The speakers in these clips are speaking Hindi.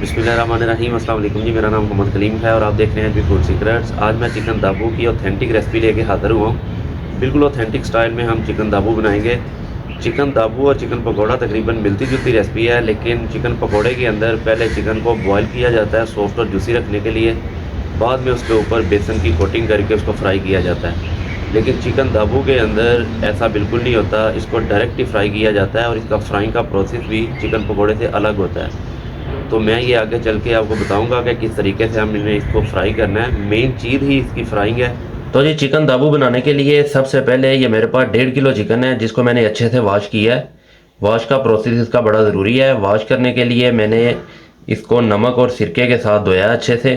बिस्मिल्लाहिर्रहमानिर्रहीम। अस्सलाम वालेकुम जी, मेरा नाम मोहम्मद कलीम है और आप देख रहे हैं दी फूड सीक्रेट्स। आज मैं चिकन दाबू की ऑथेंटिक रेसिपी लेके हाज़िर हुआ हूँ। बिल्कुल ऑथेंटिक स्टाइल में हम चिकन दाबू बनाएंगे। चिकन दाबू और चिकन पकौड़ा तकरीबन मिलती जुलती रेसिपी है, लेकिन चिकन पकौड़े के अंदर पहले चिकन को बॉयल किया जाता है सॉफ्ट और जूसी रखने के लिए, बाद में उसके ऊपर बेसन की कोटिंग करके उसको फ्राई किया जाता है। लेकिन चिकन दाबू के अंदर ऐसा बिल्कुल नहीं होता, इसको डायरेक्ट ही फ्राई किया जाता है और इसका फ्राइंग का प्रोसेस भी चिकन पकौड़े से अलग होता है। तो मैं ये आगे चल के आपको बताऊंगा कि किस तरीके से हमने इसको फ्राई करना है। मेन चीज़ ही इसकी फ्राइंग है। तो ये चिकन दाबू बनाने के लिए सबसे पहले ये मेरे पास 1.5 किलो चिकन है, जिसको मैंने अच्छे से वॉश किया है। वॉश का प्रोसेस इसका बड़ा ज़रूरी है। वॉश करने के लिए मैंने इसको नमक और सिरके के साथ धोया अच्छे से।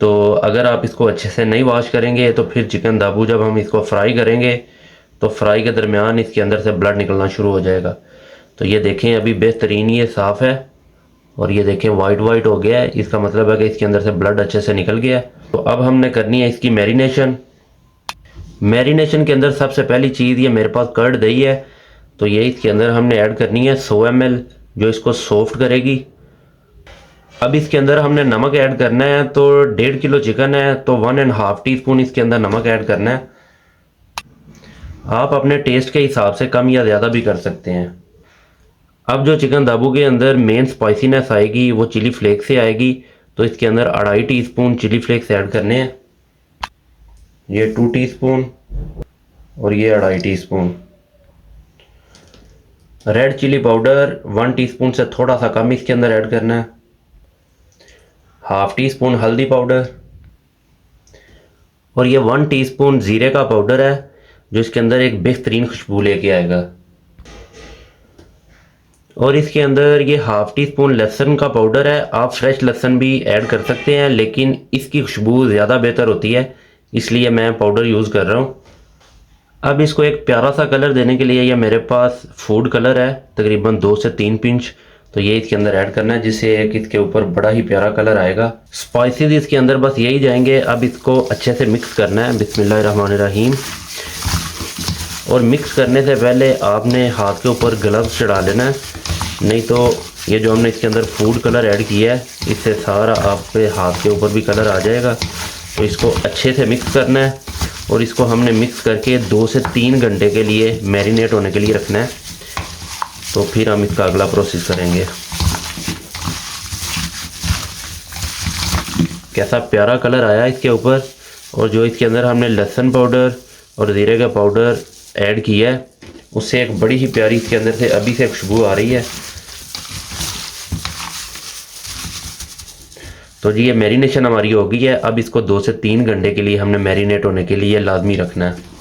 तो अगर आप इसको अच्छे से नहीं वॉश करेंगे तो फिर चिकन दाबू जब हम इसको फ्राई करेंगे तो फ्राई के दरमियान इसके अंदर से ब्लड निकलना शुरू हो जाएगा। तो ये देखें अभी बेहतरीन ये साफ़ है और ये देखें वाइट वाइट हो गया है, इसका मतलब है कि इसके अंदर से ब्लड अच्छे से निकल गया है। तो अब हमने करनी है इसकी मैरिनेशन। मैरिनेशन के अंदर सबसे पहली चीज़ ये मेरे पास कर्ड दही है, तो ये इसके अंदर हमने ऐड करनी है 100 ml, जो इसको सॉफ्ट करेगी। अब इसके अंदर हमने नमक ऐड करना है। तो 1.5 किलो चिकन है तो 1.5 टीस्पून इसके अंदर नमक ऐड करना है। आप अपने टेस्ट के हिसाब से कम या ज़्यादा भी कर सकते हैं। अब जो चिकन दाबू के अंदर मेन स्पाइसीनेस आएगी वो चिली फ्लेक्स से आएगी, तो इसके अंदर 2.5 टीस्पून चिली फ्लेक्स ऐड करने हैं। ये 2 टीस्पून और ये 2.5 teaspoon. Red chilli powder 1 teaspoon से थोड़ा सा कम इसके अंदर ऐड करना है। 1/2 टीस्पून हल्दी पाउडर और ये 1 टीस्पून ज़ीरे का पाउडर है, जो इसके अंदर एक बेहतरीन खुशबू लेके आएगा। और इसके अंदर ये 1/2 टीस्पून लहसुन का पाउडर है। आप फ्रेश लहसुन भी ऐड कर सकते हैं, लेकिन इसकी खुशबू ज़्यादा बेहतर होती है, इसलिए मैं पाउडर यूज़ कर रहा हूँ। अब इसको एक प्यारा सा कलर देने के लिए ये मेरे पास फूड कलर है, तकरीबन 2 से 3 पिंच। तो ये इसके अंदर ऐड करना है, जिससे एक इसके ऊपर बड़ा ही प्यारा कलर आएगा। स्पाइसेस इसके अंदर बस यही जाएंगे। अब इसको अच्छे से मिक्स करना है। बिस्मिल्लाहिर्रहमानिर्रहीम। और मिक्स करने से पहले आपने हाथ के ऊपर ग्लव्स चढ़ा लेना है, नहीं तो ये जो हमने इसके अंदर फूड कलर ऐड किया है इससे सारा आपके हाथ के ऊपर भी कलर आ जाएगा। तो इसको अच्छे से मिक्स करना है और इसको हमने मिक्स करके 2 से 3 घंटे के लिए मैरिनेट होने के लिए रखना है। तो फिर हम इसका अगला प्रोसेस करेंगे। कैसा प्यारा कलर आया इसके ऊपर। और जो इसके अंदर हमने लहसुन पाउडर और ज़ीरे का पाउडर ऐड किया है, उससे एक बड़ी ही प्यारी इसके अंदर से अभी से खुशबू आ रही है। तो जी ये मैरिनेशन हमारी हो गई है। अब इसको 2 से 3 घंटे के लिए हमने मैरिनेट होने के लिए लाजमी रखना है।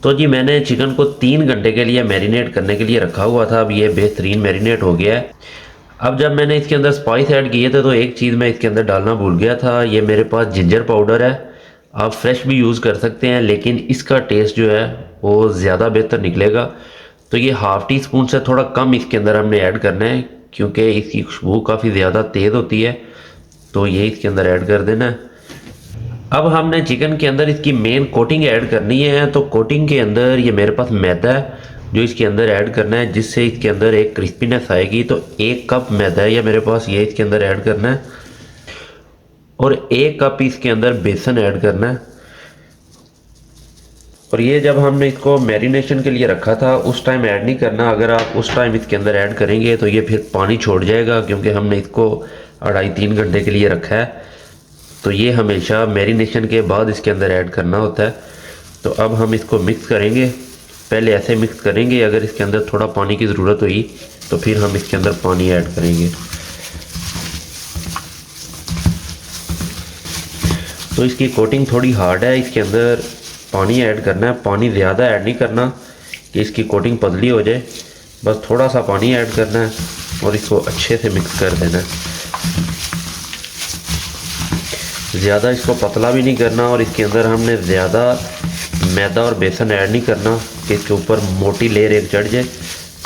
तो जी मैंने चिकन को 3 घंटे के लिए मैरिनेट करने के लिए रखा हुआ था। अब ये बेहतरीन मैरिनेट हो गया है। अब जब मैंने इसके अंदर स्पाइस ऐड किए थे तो एक चीज़ मैं इसके अंदर डालना भूल गया था। ये मेरे पास जिंजर पाउडर है। आप फ्रेश भी यूज़ कर सकते हैं, लेकिन इसका टेस्ट जो है वो ज़्यादा बेहतर निकलेगा। तो ये 1/2 टीस्पून से थोड़ा कम इसके अंदर हमने ऐड करना है, क्योंकि इसकी खुशबू काफ़ी ज़्यादा तेज़ होती है। तो ये इसके अंदर ऐड कर देना है। अब हमने चिकन के अंदर इसकी मेन कोटिंग ऐड करनी है। तो कोटिंग के अंदर ये मेरे पास मैदा है, जो इसके अंदर ऐड करना है, जिससे इसके अंदर एक क्रिस्पीनेस आएगी। तो 1 कप मैदा है ये मेरे पास, ये इसके अंदर ऐड करना है। और 1 कप इसके अंदर बेसन ऐड करना है। और ये जब हमने इसको मैरिनेशन के लिए रखा था उस टाइम ऐड नहीं करना। अगर आप उस टाइम इसके अंदर ऐड करेंगे तो ये फिर पानी छोड़ जाएगा, क्योंकि हमने इसको 2.5-3 घंटे के लिए रखा है। तो ये हमेशा मैरिनेशन के बाद इसके अंदर ऐड करना होता है। तो अब हम इसको मिक्स करेंगे। पहले ऐसे मिक्स करेंगे, अगर इसके अंदर थोड़ा पानी की ज़रूरत हुई तो फिर हम इसके अंदर पानी ऐड करेंगे। तो इसकी कोटिंग थोड़ी हार्ड है, इसके अंदर पानी ऐड करना है। पानी ज़्यादा ऐड नहीं करना कि इसकी कोटिंग पतली हो जाए, बस थोड़ा सा पानी ऐड करना है और इसको अच्छे से मिक्स कर देना है। ज़्यादा इसको पतला भी नहीं करना और इसके अंदर हमने ज़्यादा मैदा और बेसन ऐड नहीं करना कि इसके ऊपर मोटी लेयर एक चढ़ जाए।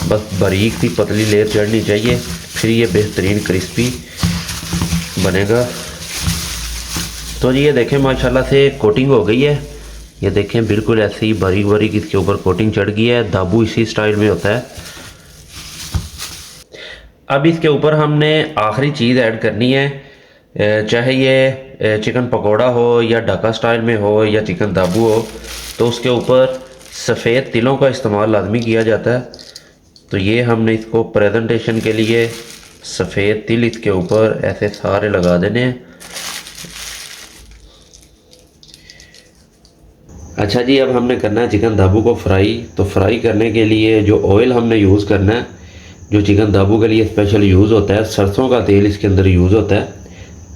बस बारीक सी पतली लेयर चढ़नी चाहिए, फिर ये बेहतरीन क्रिस्पी बनेगा। तो जी ये देखें माशाल्लाह से कोटिंग हो गई है। ये देखें बिल्कुल ऐसे ही बारीक बारीक इसके ऊपर कोटिंग चढ़ गई है। दाबू इसी स्टाइल में होता है। अब इसके ऊपर हमने आखिरी चीज़ ऐड करनी है, चाहे ये चिकन पकोड़ा हो या ढाका स्टाइल में हो या चिकन दाबू हो, तो उसके ऊपर सफ़ेद तिलों का इस्तेमाल लाजमी किया जाता है। तो ये हमने इसको प्रेजेंटेशन के लिए सफ़ेद तिल इसके ऊपर ऐसे सारे लगा देने हैं। अच्छा जी, अब हमने करना है चिकन दाबू को फ्राई। तो फ्राई करने के लिए जो ऑयल हमने यूज़ करना है, जो चिकन दाबू के लिए स्पेशल यूज़ होता है, सरसों का तेल इसके अंदर यूज़ होता है।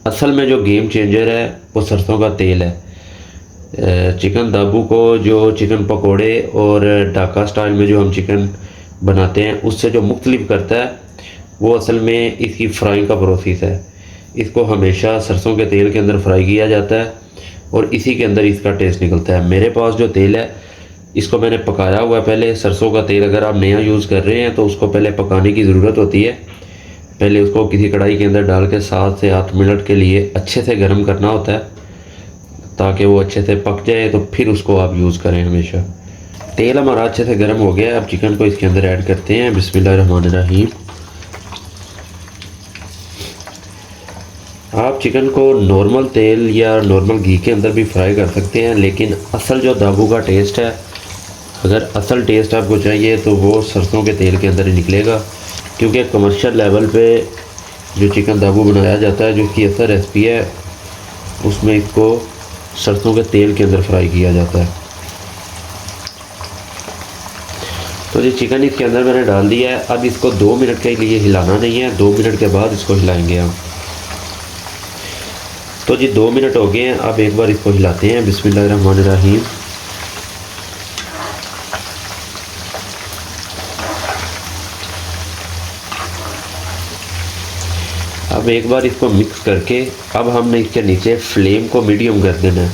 असल में जो गेम चेंजर है वो सरसों का तेल है। चिकन दाबू को जो चिकन पकोड़े और ढाका स्टाइल में जो हम चिकन बनाते हैं उससे जो मुख्तलिफ करता है वो असल में इसकी फ्राइंग का प्रोसेस है। इसको हमेशा सरसों के तेल के अंदर फ्राई किया जाता है और इसी के अंदर इसका टेस्ट निकलता है। मेरे पास जो तेल है इसको मैंने पकाया हुआ है पहले। सरसों का तेल अगर आप नया यूज़ कर रहे हैं तो उसको पहले पकाने की ज़रूरत होती है। पहले उसको किसी कढ़ाई के अंदर डाल के 7 से 8 मिनट के लिए अच्छे से गर्म करना होता है ताकि वो अच्छे से पक जाए, तो फिर उसको आप यूज़ करें हमेशा। तेल हमारा अच्छे से गर्म हो गया है। अब चिकन को इसके अंदर ऐड करते हैं। बिस्मिल्लाहिर्रहमानिर्रहीम। आप चिकन को नॉर्मल तेल या नॉर्मल घी के अंदर भी फ्राई कर सकते हैं, लेकिन असल जो दाबू का टेस्ट है, अगर असल टेस्ट आपको चाहिए तो वो सरसों के तेल के अंदर ही निकलेगा, क्योंकि कमर्शियल लेवल पे जो चिकन दाबू बनाया जाता है, जो इसकी असल रेसिपी है, उसमें इसको सरसों के तेल के अंदर फ्राई किया जाता है। तो ये चिकन इसके अंदर मैंने डाल दिया है। अब इसको 2 मिनट के लिए हिलाना नहीं है, 2 मिनट के बाद इसको हिलाएंगे हम। तो जी 2 मिनट हो गए हैं। अब एक बार इसको हिलाते हैं। बिस्मिल्लाहिर्रहमानिर्रहीम। अब एक बार इसको मिक्स करके अब हमने इसके नीचे फ्लेम को मीडियम कर देना है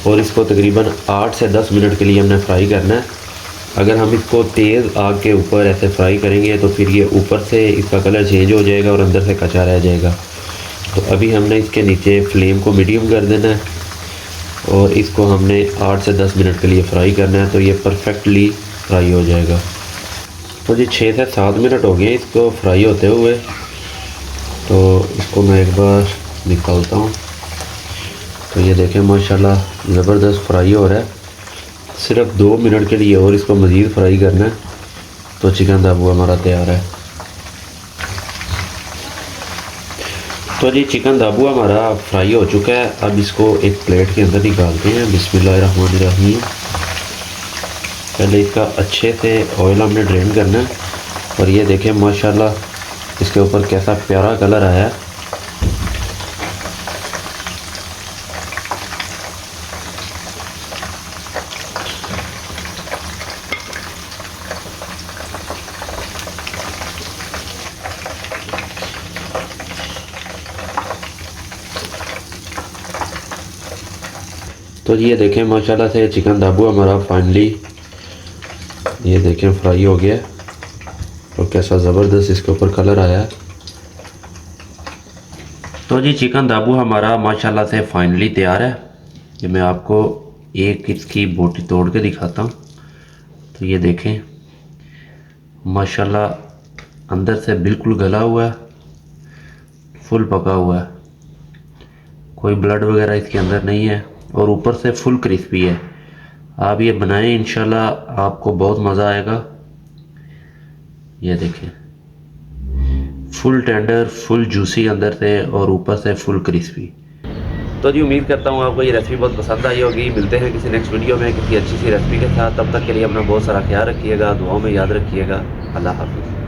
और इसको तकरीबन 8 से 10 मिनट के लिए हमने फ्राई करना है। अगर हम इसको तेज़ आग के ऊपर ऐसे फ्राई करेंगे तो फिर ये ऊपर से इसका कलर चेंज हो जाएगा और अंदर से कच्चा रह जाएगा। तो अभी हमने इसके नीचे फ्लेम को मीडियम कर देना है और इसको हमने 8 से 10 मिनट के लिए फ्राई करना है, तो ये परफेक्टली फ्राई हो जाएगा। तो जी 6 से 7 मिनट हो गए इसको फ्राई होते हुए। तो इसको मैं एक बार निकालता हूँ। तो ये देखें माशाल्लाह ज़बरदस्त फ्राई हो रहा है। सिर्फ 2 मिनट के लिए और इसको मज़ीद फ्राई करना है तो चिकन दाबू हमारा तैयार है। तो जी चिकन दाबू हमारा फ्राई हो चुका है। अब इसको एक प्लेट के अंदर निकालते हैं। बिस्मिल्लाहिर्रहमानिर्रहीम। पहले इसका अच्छे से ऑयल हमने ड्रेन करना है और ये देखें माशाल्लाह इसके ऊपर कैसा प्यारा कलर आया है। तो ये देखें माशाल्लाह से चिकन दाबू हमारा फाइनली ये देखें फ्राई हो गया और कैसा ज़बरदस्त इसके ऊपर कलर आया है। तो जी चिकन दाबू हमारा माशाल्लाह से फाइनली तैयार है। ये मैं आपको एक इसकी बोटी तोड़ के दिखाता हूँ। तो ये देखें माशाल्लाह अंदर से बिल्कुल गला हुआ है, फुल पका हुआ है, कोई ब्लड वगैरह इसके अंदर नहीं है और ऊपर से फुल क्रिस्पी है। आप ये बनाएं, इंशाल्लाह आपको बहुत मज़ा आएगा। ये देखें फुल टेंडर, फुल जूसी अंदर से और ऊपर से फुल क्रिस्पी। तो जी उम्मीद करता हूँ आपको ये रेसिपी बहुत पसंद आई होगी। मिलते हैं किसी नेक्स्ट वीडियो में किसी अच्छी सी रेसिपी के साथ। तब तक के लिए अपना बहुत सारा ख्याल रखिएगा, दुआओं में याद रखिएगा। अल्लाह हाफिज़।